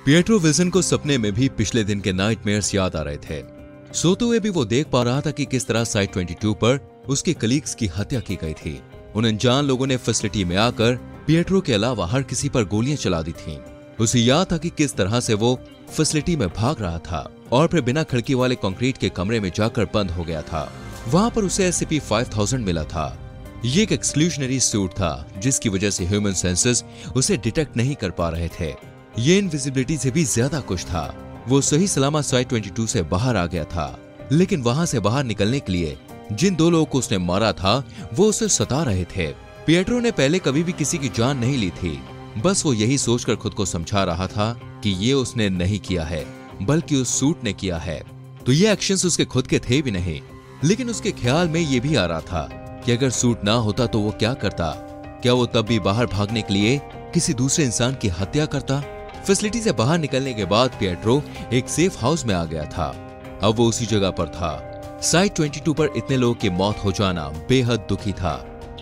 Pietro Wilson को सपने में भी पिछले दिन के नाइटमेयर्स याद आ रहे थे। सोते हुए भी वो देख पा रहा था कि किस तरह साइट 22 पर उसके कलीग्स की हत्या की गई थी। उन अनजान लोगों ने फैसिलिटी में आकर पिएट्रो के अलावा हर किसी पर गोलियां चला दी थीं। उसे याद था कि किस तरह से वो फैसिलिटी में भाग रहा था और फिर बिना खिड़की वाले कंक्रीट के कमरे में जाकर बंद हो गया था। वहां पर उसे SCP-5000 मिला था। ये एक एक्सक्लूजनरी सूट था जिसकी वजह से ह्यूमन सेंसेस उसे डिटेक्ट नहीं कर पा रहे थे। ये इनविजिबिलिटी से भी ज्यादा कुछ था। वो सही सलामत साइट 22 से बाहर आ गया था, लेकिन वहां से बाहर निकलने के लिए जिन दो लोगों को उसने मारा था वो उसे सता रहे थे। पिएट्रो ने पहले कभी भी किसी की जान नहीं ली थी। बस वो यही सोचकर खुद को समझा रहा था कि ये उसने नहीं किया है बल्कि उस सूट ने किया है। तो ये एक्शंस उसके खुद के थे भी नहीं, लेकिन उसके ख्याल में ये भी आ रहा था कि अगर सूट ना होता तो वो क्या करता। क्या वो तब भी बाहर भागने के लिए किसी दूसरे इंसान की हत्या करता? फैसिलिटी से बाहर निकलने के बाद पिएट्रो एक सेफ हाउस में आ गया था। अब वो उसी जगह पर था। साइट 22 पर इतने लोगों की मौत हो जाना बेहद दुखी था,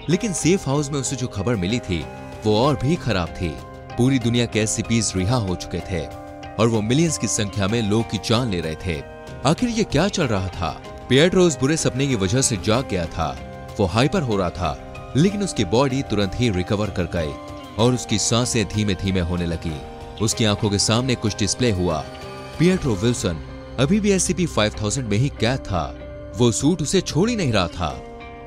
लेकिन सेफ हाउस में उसे जो खबर मिली थी वो और भी खराब थी। पूरी दुनिया के SCPs रिहा हो चुके थे और वो मिलियंस की संख्या में लोगों की जान ले रहे थे। आखिर ये क्या चल रहा था? पिएट्रो उस बुरे सपने की वजह से जाग गया था। वो हाइपर हो रहा था, लेकिन उसकी बॉडी तुरंत ही रिकवर कर गई और उसकी सांसें धीमे धीमे होने लगी। उसकी आंखों के सामने कुछ डिस्प्ले हुआ। पिएट्रो विल्सन अभी भी SCP-5000 में ही कैद था। वो सूट उसे छोड़ ही नहीं रहा था।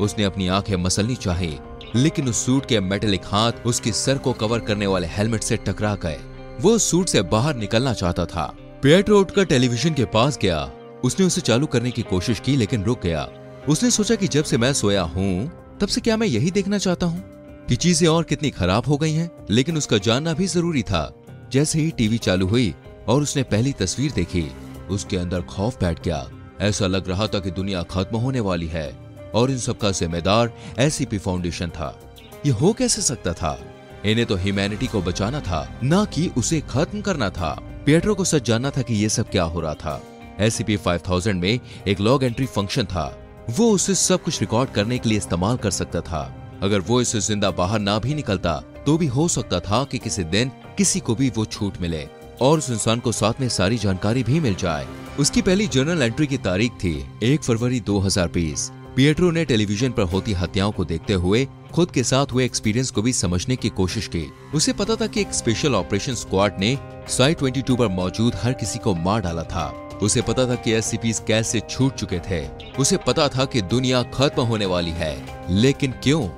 उसने अपनी आंखें मसलनी चाही, लेकिन उस सूट के मेटेलिक हाथ उसके सर को कवर करने वाले हेलमेट से टकरा गए। वो उस सूट से बाहर निकलना चाहता था। पिएट्रो उठकर टेलीविजन के पास गया। उसने उसे चालू करने की कोशिश की, लेकिन रुक गया। उसने सोचा कि जब से मैं सोया हूं तब से क्या मैं यही देखना चाहता हूं कि चीजें और कितनी खराब हो गई हैं। लेकिन उसका जानना भी जरूरी था। जैसे ही टीवी चालू हुई और उसने पहली तस्वीर देखी, उसके अंदर खौफ बैठ गया। ऐसा लग रहा था कि दुनिया खत्म होने वाली है और इन सबका जिम्मेदार SCP फाउंडेशन था। ये हो कैसे सकता था? इन्हें तो ह्यूमैनिटी को बचाना था, ना कि उसे खत्म करना था। पिएट्रो को सच जानना था कि ये सब क्या हो रहा था। SCP-5000 में एक लॉग एंट्री फंक्शन था। वो उसे सब कुछ रिकॉर्ड करने के लिए इस्तेमाल कर सकता था। अगर वो इसे जिंदा बाहर ना भी निकलता तो भी हो सकता था कि किसी दिन किसी को भी वो छूट मिले और उस इंसान को साथ में सारी जानकारी भी मिल जाए। उसकी पहली जर्नल एंट्री की तारीख थी 1 फरवरी 2020। पिएट्रो ने टेलीविजन पर होती हत्याओं को देखते हुए खुद के साथ हुए एक्सपीरियंस को भी समझने की कोशिश की। उसे पता था कि एक स्पेशल ऑपरेशन स्क्वाड ने साइट 22 पर मौजूद हर किसी को मार डाला था। उसे पता था कि SCPs कैसे छूट चुके थे। उसे पता था कि दुनिया खत्म होने वाली है, लेकिन क्यों?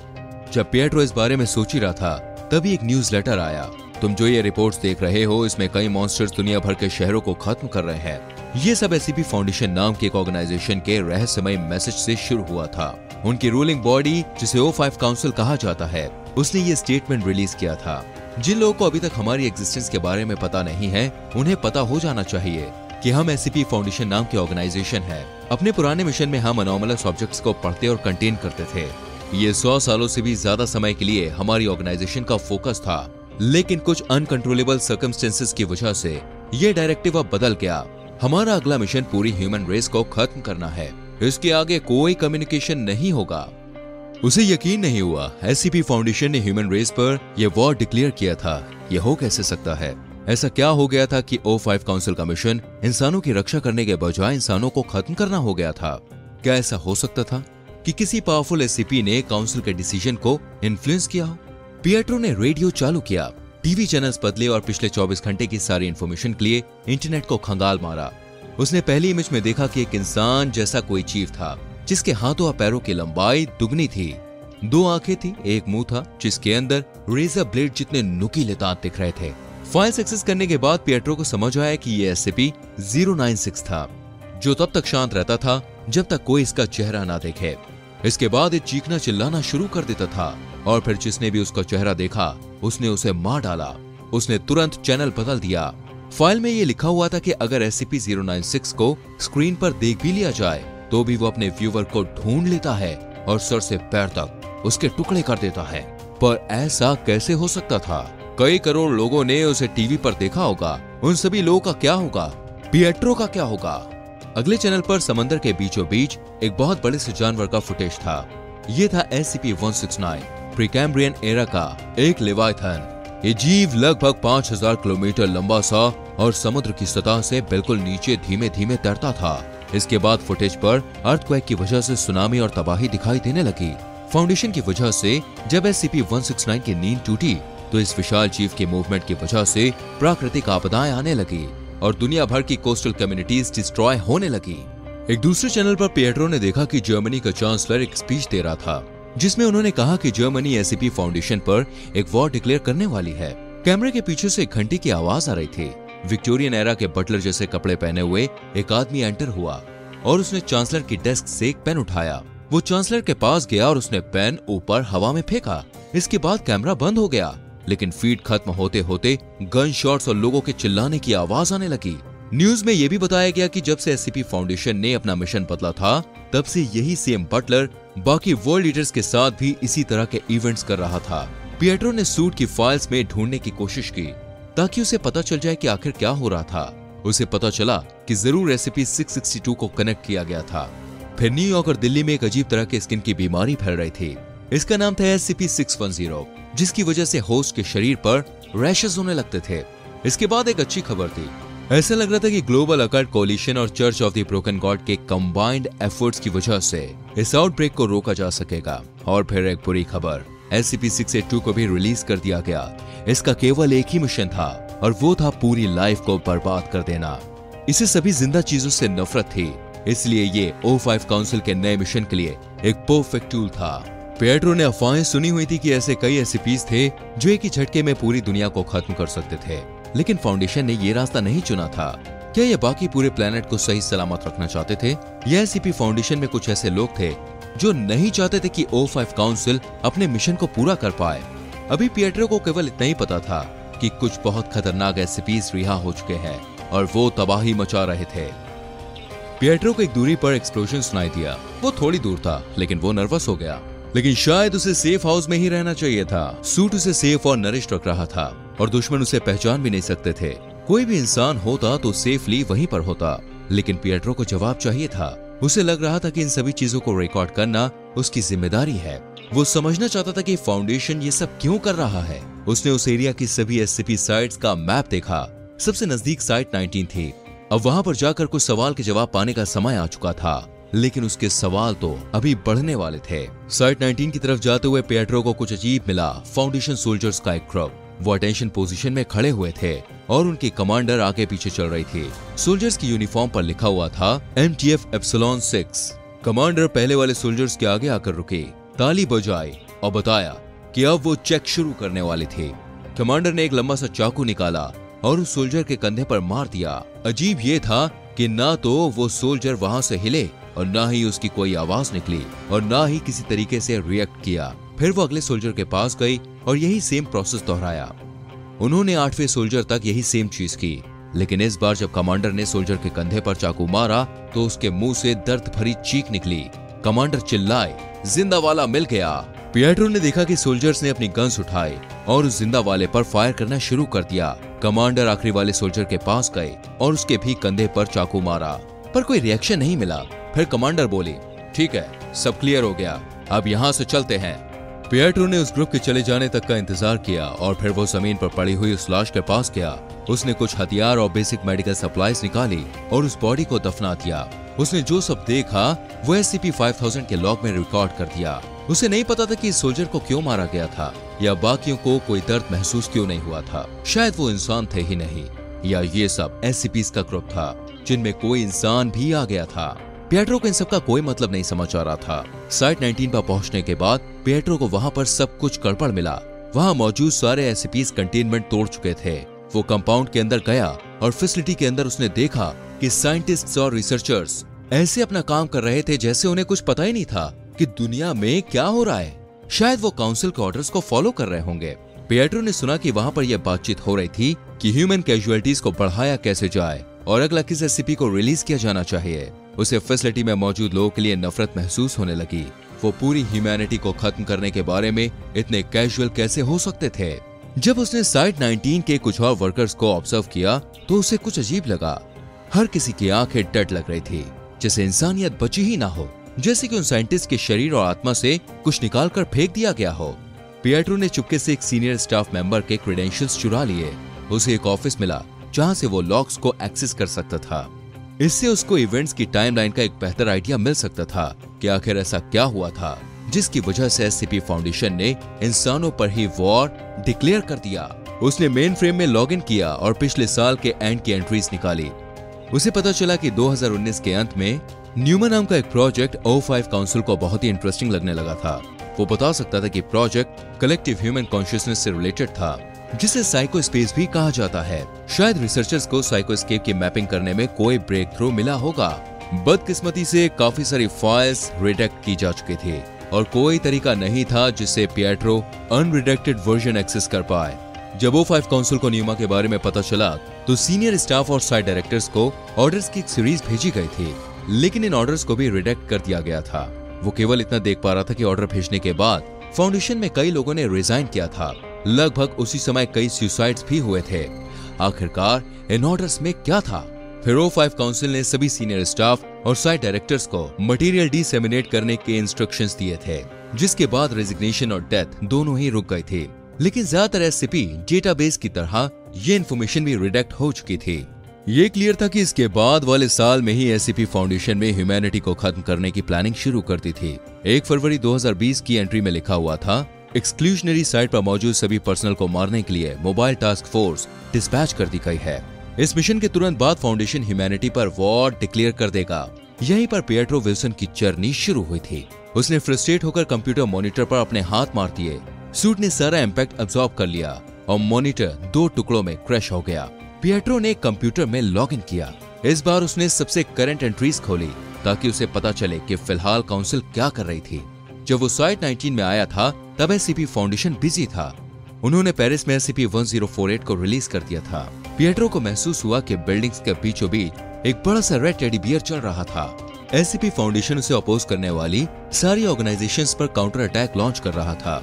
जब पिएट्रो इस बारे में सोच ही रहा था, तभी एक न्यूज़लेटर आया। तुम जो ये रिपोर्ट्स देख रहे हो, इसमें कई मॉन्स्टर्स दुनिया भर के शहरों को खत्म कर रहे हैं। ये सब SCP फाउंडेशन नाम की एक ऑर्गेनाइजेशन के रहस्यमय मैसेज से शुरू हुआ था। उनकी रूलिंग बॉडी, जिसे O5 काउंसिल कहा जाता है, उसने ये स्टेटमेंट रिलीज किया था। जिन लोगों को अभी तक हमारी एग्जिस्टेंस के बारे में पता नहीं है, उन्हें पता हो जाना चाहिए कि हम SCP फाउंडेशन नाम की ऑर्गेनाइजेशन है। अपने पुराने मिशन में हम अनोमलस ऑब्जेक्ट्स को पढ़ते और कंटेन करते थे। ये 100 सालों से भी ज्यादा समय के लिए हमारी ऑर्गेनाइजेशन का फोकस था, लेकिन कुछ अनकंट्रोलेबल सर्कमस्टेंसेस की वजह से ये डायरेक्टिव अब बदल गया। हमारा अगला मिशन पूरी ह्यूमन रेस को खत्म करना है। इसके आगे कोई कम्युनिकेशन नहीं होगा। उसे यकीन नहीं हुआ SCP फाउंडेशन ने ह्यूमन रेस पर यह वॉर डिक्लेयर किया था। यह हो कैसे सकता है? ऐसा क्या हो गया था कि O5 काउंसिल का मिशन इंसानों की रक्षा करने के बजाय इंसानों को खत्म करना हो गया था? क्या ऐसा हो सकता था कि किसी पावरफुल SCP ने काउंसिल के डिसीजन को इन्फ्लुएंस किया हो? पिएट्रो ने रेडियो चालू किया, टीवी चैनल्स बदले और पिछले 24 घंटे की सारी इंफॉर्मेशन के लिए इंटरनेट को खंगाल मारा। उसने पहली इमेज में देखा कि एक इंसान जैसा कोई जीव था, जिसके हाथों और पैरों की लंबाई दुगनी थी। 2 आंखें थी, एक मुंह था जिसके अंदर रेजर ब्लेड जितने नुकीले दांत दिख रहे थे। फाइल्स एक्सेस करने के बाद पिएट्रो को समझ आया कि ये SCP-096 था, जो तब तक शांत रहता था जब तक कोई इसका चेहरा ना देखे। इसके बाद ये चीखना चिल्लाना शुरू कर देता था और फिर जिसने भी उसका चेहरा देखा उसने उसे मार डाला। उसने तुरंत चैनल बदल दिया। फाइल में ये लिखा हुआ था कि अगर SCP-096 को स्क्रीन पर देख भी लिया जाए तो भी वो अपने व्यूवर को ढूंढ लेता है और सर से पैर तक उसके टुकड़े कर देता है। पर ऐसा कैसे हो सकता था? कई करोड़ लोगों ने उसे टीवी पर देखा होगा। उन सभी लोगों का क्या होगा? पिएट्रो का क्या होगा? अगले चैनल पर समंदर के बीचों बीच एक बहुत बड़े से जानवर का फुटेज था। ये था SCP-169, प्रीकैम्ब्रियन एरा का एक लेवाइथन। ये जीव लगभग 5000 किलोमीटर लंबा सा और समुद्र की सतह से बिल्कुल नीचे धीमे धीमे तैरता था। इसके बाद फुटेज पर अर्थक्वेक की वजह से सुनामी और तबाही दिखाई देने लगी। फाउंडेशन की वजह से जब SCP-169 की नींद टूटी तो इस विशाल जीव के मूवमेंट की वजह से प्राकृतिक आपदाएं आने लगी और दुनिया भर की कोस्टल कम्युनिटीज डिस्ट्रॉय होने लगी। एक दूसरे चैनल पर पिएट्रो ने देखा कि जर्मनी का चांसलर एक स्पीच दे रहा था जिसमें उन्होंने कहा कि जर्मनी SCP फाउंडेशन पर एक वॉर डिक्लेयर करने वाली है। कैमरे के पीछे से एक घंटी की आवाज आ रही थी। विक्टोरियन एरा के बटलर जैसे कपड़े पहने हुए एक आदमी एंटर हुआ और उसने चांसलर की डेस्क से एक पेन उठाया। वो चांसलर के पास गया और उसने पेन ऊपर हवा में फेंका। इसके बाद कैमरा बंद हो गया, लेकिन फीड खत्म होते होते गन शॉट्स और लोगों के चिल्लाने की आवाज आने लगी। न्यूज में यह भी बताया गया कि जब से SCP फाउंडेशन ने अपना मिशन बदला था तब से यही सेम बटलर बाकी वर्ल्ड लीडर्स के साथ भी इसी तरह के इवेंट्स कर रहा था। पिएट्रो ने सूट की फाइल्स में ढूंढने की कोशिश की ताकि उसे पता चल जाए कि आखिर क्या हो रहा था। उसे पता चला कि जरूर SCP-662 को कनेक्ट किया गया था। फिर न्यूयॉर्क और दिल्ली में एक अजीब तरह के स्किन की बीमारी फैल रही थी। इसका नाम था SCP-610, जिसकी वजह से होस्ट के शरीर पर रैशेस होने लगते थे। इसके बाद एक अच्छी खबर थी। ऐसा लग रहा था कि ग्लोबल अकल्ट कोलिशन और church of the broken God के कंबाइंड एफर्ट्स की वजह से इस आउटब्रेक को रोका जा सकेगा। और फिर एक बुरी खबर, SCP-682 को भी रिलीज कर दिया गया। इसका केवल एक ही मिशन था और वो था पूरी लाइफ को बर्बाद कर देना। इसे सभी जिंदा चीजों से नफरत थी, इसलिए ये O5 काउंसिल के नए मिशन के लिए एक परफेक्ट टूल था। पिएट्रो ने अफवाहें सुनी हुई थी कि ऐसे कई SCPs थे जो एक ही झटके में पूरी दुनिया को खत्म कर सकते थे, लेकिन फाउंडेशन ने ये रास्ता नहीं चुना था। क्या ये बाकी पूरे प्लेनेट को सही सलामत रखना चाहते थे? या SCP फाउंडेशन में कुछ ऐसे लोग थे जो नहीं चाहते थे कि O5 काउंसिल अपने मिशन को पूरा कर पाए? अभी पिएट्रो को केवल इतना ही पता था कि कुछ बहुत खतरनाक SCPs रिहा हो चुके हैं और वो तबाही मचा रहे थे। पिएट्रो को एक दूरी पर एक्सप्लोजन सुनाई दिया। वो थोड़ी दूर था, लेकिन वो नर्वस हो गया। लेकिन शायद उसे सेफ हाउस में ही रहना चाहिए था। सूट उसे सेफ और नरिश्ड रख रहा था और दुश्मन उसे पहचान भी नहीं सकते थे। कोई भी इंसान होता तो सेफली वहीं पर होता, लेकिन पिएट्रो को जवाब चाहिए था। उसे लग रहा था कि इन सभी चीजों को रिकॉर्ड करना उसकी जिम्मेदारी है। वो समझना चाहता था कि फाउंडेशन ये सब क्यों कर रहा है। उसने उस एरिया की सभी SCP साइट्स का मैप देखा। सबसे नजदीक साइट 19 थी। अब वहां पर जाकर कुछ सवाल के जवाब पाने का समय आ चुका था, लेकिन उसके सवाल तो अभी बढ़ने वाले थे। साइट 19 की तरफ जाते हुए पिएट्रो को कुछ अजीब मिला। फाउंडेशन सोल्जर्स का एक ग्रुप वो अटेंशन पोजीशन में खड़े हुए थे और उनकी कमांडर आगे पीछे चल रही थी। सोल्जर्स की यूनिफॉर्म पर लिखा हुआ था MTF Epsilon 6। कमांडर पहले वाले सोल्जर्स के आगे आकर रुकी, ताली बजाई और बताया कि अब वो चेक शुरू करने वाली थी। कमांडर ने एक लंबा सा चाकू निकाला और उस सोल्जर के कंधे पर मार दिया। अजीब ये था कि ना तो वो सोल्जर वहां से हिले और ना ही उसकी कोई आवाज निकली और ना ही किसी तरीके से रिएक्ट किया। फिर वो अगले सोल्जर के पास गई और यही सेम प्रोसेस दोहराया। उन्होंने 8वें सोल्जर तक यही सेम चीज की, लेकिन इस बार जब कमांडर ने सोल्जर के कंधे पर चाकू मारा तो उसके मुंह से दर्द भरी चीख निकली। कमांडर चिल्लाए, जिंदा वाला मिल गया। पिएट्रो ने देखा कि सोल्जर्स ने अपनी गन्स उठाई और उस जिंदा वाले पर फायर करना शुरू कर दिया। कमांडर आखिरी वाले सोल्जर के पास गए और उसके भी कंधे पर चाकू मारा, पर कोई रिएक्शन नहीं मिला। फिर कमांडर बोली, ठीक है, सब क्लियर हो गया, अब यहाँ से चलते हैं। पिएट्रो ने उस ग्रुप के चले जाने तक का इंतजार किया और फिर वो जमीन पर पड़ी हुई उस लाश के पास गया। उसने कुछ हथियार और बेसिक मेडिकल सप्लाईज निकाली और उस बॉडी को दफना दिया। उसने जो सब देखा वो SCP-5000 के लॉग में रिकॉर्ड कर दिया। उसे नहीं पता था कि इस सोल्जर को क्यों मारा गया था या बाकियों को कोई दर्द महसूस क्यों नहीं हुआ था। शायद वो इंसान थे ही नहीं, या ये सब SCPs का ग्रुप था जिनमें कोई इंसान भी आ गया था। पिएट्रो को इन सब का कोई मतलब नहीं समझ आ रहा था। साइट 19 पर पहुंचने के बाद पिएट्रो को वहां पर सब कुछ गड़बड़ मिला। वहां मौजूद सारे SCPs कंटेनमेंट तोड़ चुके थे। वो कंपाउंड के अंदर गया और फैसिलिटी के अंदर उसने देखा कि साइंटिस्ट्स और रिसर्चर्स ऐसे अपना काम कर रहे थे जैसे उन्हें कुछ पता ही नहीं था कि दुनिया में क्या हो रहा है। शायद वो काउंसिल के ऑर्डर्स को फॉलो कर रहे होंगे। पिएट्रो ने सुना कि वहां पर यह बातचीत हो रही थी कि ह्यूमन कैजुअलिटीज को बढ़ाया कैसे जाए और अगला किस SCP को रिलीज किया जाना चाहिए। उसे फैसिलिटी में मौजूद लोगों के लिए नफरत महसूस होने लगी। वो पूरी ह्यूमैनिटी को खत्म करने के बारे में इतने कैजुअल कैसे हो सकते थे। जब उसने साइट 19 के कुछ और वर्कर्स को ऑब्जर्व किया तो उसे कुछ अजीब लगा। हर किसी की आंखें डट लग रही थी, जैसे इंसानियत बची ही ना हो, जैसे कि उन साइंटिस्ट के शरीर और आत्मा से कुछ निकाल कर फेंक दिया गया हो। पिएट्रो ने चुपके से एक सीनियर स्टाफ मेंबर के क्रेडेंशियल्स चुरा लिए। उसे एक ऑफिस मिला जहां से वो लॉक्स को एक्सेस कर सकता था। इससे उसको इवेंट्स की टाइमलाइन का एक बेहतर आइडिया मिल सकता था कि आखिर ऐसा क्या हुआ था जिसकी वजह से एससीपी फाउंडेशन ने इंसानों पर ही वॉर डिक्लेयर कर दिया। उसने मेन फ्रेम में लॉग इन किया और पिछले साल के एंड की एंट्रीज निकाली। उसे पता चला कि 2019 के अंत में न्यूमन नाम का एक प्रोजेक्ट O5 काउंसिल को बहुत ही इंटरेस्टिंग लगने लगा था। वो बता सकता था कि प्रोजेक्ट कलेक्टिव ह्यूमन कॉन्शियसनेस से रिलेटेड था, जिसे साइको स्पेस भी कहा जाता है। शायद रिसर्चर्स को साइकोस्केप की मैपिंग करने में कोई ब्रेक थ्रू मिला होगा। बदकिस्मती से काफी सारी फाइल्स रिडेक्ट की जा चुकी थी और कोई तरीका नहीं था जिससे पिएट्रो अनरिडेक्टेड वर्जन एक्सेस कर पाए। जब O5 काउंसिल को न्यूमा के बारे में पता चला तो सीनियर स्टाफ और साइट डायरेक्टर्स को ऑर्डर्स की एक सीरीज भेजी गई थी, लेकिन इन ऑर्डर्स को भी रिडेक्ट कर दिया गया था। वो केवल इतना देख पा रहा था कि ऑर्डर भेजने के बाद फाउंडेशन में कई लोगों ने रिजाइन किया था। लगभग उसी समय कई सुसाइड्स भी हुए थे। आखिरकार इन ऑर्डर्स में क्या था? फिर O5 काउंसिल ने सभी सीनियर स्टाफ और साइट डायरेक्टर्स को मटेरियल डिसेमिनेट करने के इंस्ट्रक्शंस दिए थे, जिसके बाद रेजिग्नेशन और डेथ दोनों ही रुक गई थी। लेकिन ज्यादातर एससीपी डेटाबेस की तरह ये इन्फॉर्मेशन भी रिडेक्ट हो चुकी थी। ये क्लियर था कि इसके बाद वाले साल में ही एससीपी फाउंडेशन में ह्यूमैनिटी को खत्म करने की प्लानिंग शुरू कर दी थी। 1 फरवरी 2020 की एंट्री में लिखा हुआ था, एक्सक्लूजनरी साइट पर मौजूद सभी पर्सनल को मारने के लिए मोबाइल टास्क फोर्स डिस्पैच कर दी गई है। इस मिशन के तुरंत बाद फाउंडेशन ह्यूमैनिटी पर वॉर डिक्लेयर कर देगा। यहीं पर पिएट्रो विल्सन की जर्नी शुरू हुई थी। उसने फ्रस्ट्रेट होकर कंप्यूटर मॉनिटर पर अपने हाथ मार दिए। सूट ने सारा इम्पैक्ट अब्सॉर्ब कर लिया और मॉनिटर 2 टुकड़ों में क्रैश हो गया। पिएट्रो ने कंप्यूटर में लॉग इन किया। इस बार उसने सबसे करंट एंट्रीज खोली ताकि उसे पता चले कि फिलहाल काउंसिल क्या कर रही थी। जब वो साइट 19 में आया था तब एससीपी फाउंडेशन बिजी था। उन्होंने पेरिस में SCP-1048 को रिलीज कर दिया था। पिएट्रो को महसूस हुआ कि बिल्डिंग्स के बीचों बीच एक बड़ा सा रेड टेडी बियर चल रहा था। एससीपी फाउंडेशन उसे अपोज करने वाली सारी ऑर्गेनाइजेशंस पर काउंटर अटैक लॉन्च कर रहा था।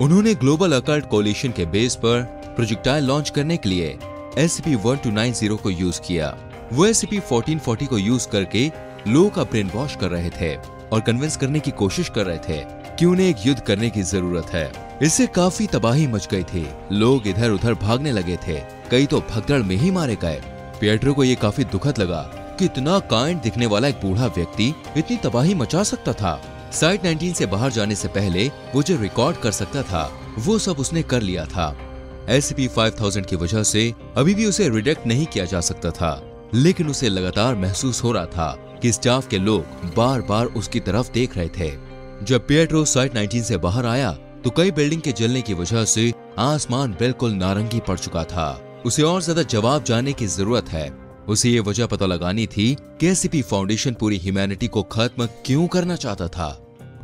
उन्होंने ग्लोबल अकल्ट कोलिशन के बेस पर प्रोजेक्टाइल लॉन्च करने के लिए SCP-1290 को यूज किया। वो SCP-1440 को यूज करके लोगों का ब्रेन वॉश कर रहे थे और कन्विंस करने की कोशिश कर रहे थे कि उन्हें एक युद्ध करने की जरूरत है। इससे काफी तबाही मच गई थी। लोग इधर उधर भागने लगे थे, कई तो भगदड़ में ही मारे गए। पिएट्रो को ये काफी दुखद लगा कि इतना काइंड दिखने वाला एक बूढ़ा व्यक्ति इतनी तबाही मचा सकता था। साइट 19 से बाहर जाने से पहले वो जो रिकॉर्ड कर सकता था वो सब उसने कर लिया था। SCP-5000 की वजह से अभी भी उसे रिडेक्ट नहीं किया जा सकता था, लेकिन उसे लगातार महसूस हो रहा था कि स्टाफ के लोग बार बार उसकी तरफ देख रहे थे। जब पिएट्रो साइट 19 से बाहर आया तो कई बिल्डिंग के जलने की वजह से आसमान बिल्कुल नारंगी पड़ चुका था। उसे और ज्यादा जवाब जानने की जरूरत है। उसे ये वजह पता लगानी थी कि SCP फाउंडेशन पूरी ह्यूमैनिटी को खत्म क्यों करना चाहता था।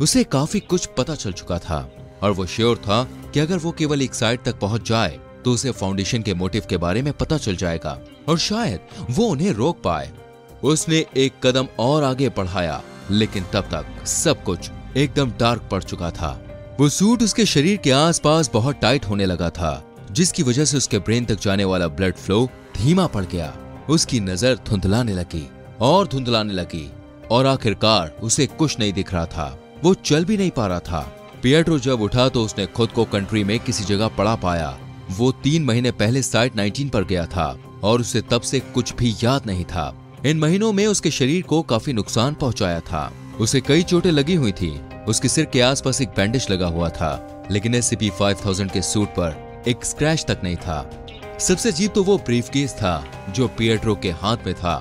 उसे काफी कुछ पता चल चुका था और वो श्योर था कि अगर वो केवल एक साइट तक पहुंच जाए तो उसे फाउंडेशन के मोटिव के बारे में पता चल जाएगा और शायद वो उन्हें रोक पाए। उसने एक कदम और आगे बढ़ाया, लेकिन तब तक सब कुछ एकदम डार्क पड़ चुका था। वो सूट उसके शरीर के आसपास बहुत टाइट होने लगा था, जिसकी वजह से उसके ब्रेन तक जाने वाला ब्लड फ्लो धीमा पड़ गया। उसकी नजर धुंधलाने लगी और आखिरकार उसे कुछ नहीं दिख रहा था। वो चल भी नहीं पा रहा था। पिएट्रो जब उठा तो उसने खुद को कंट्री में किसी जगह पड़ा पाया। वो 3 महीने पहले साइट 19 पर गया था और उसे तब से कुछ भी याद नहीं था। इन महीनों में उसके शरीर को काफी नुकसान पहुंचाया था। उसे कई चोटें लगी हुई थी। उसके सिर के आसपास एक बैंडेज लगा हुआ था, लेकिन SCP-5000 के सूट पर एक स्क्रैच तक नहीं था। सबसे अजीब तो वो ब्रीफकेस था जो पिएट्रो के हाथ में था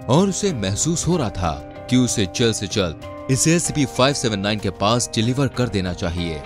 और उसे महसूस हो रहा था कि उसे जल्द से जल्द इसे SCP-579 के पास डिलीवर कर देना चाहिए।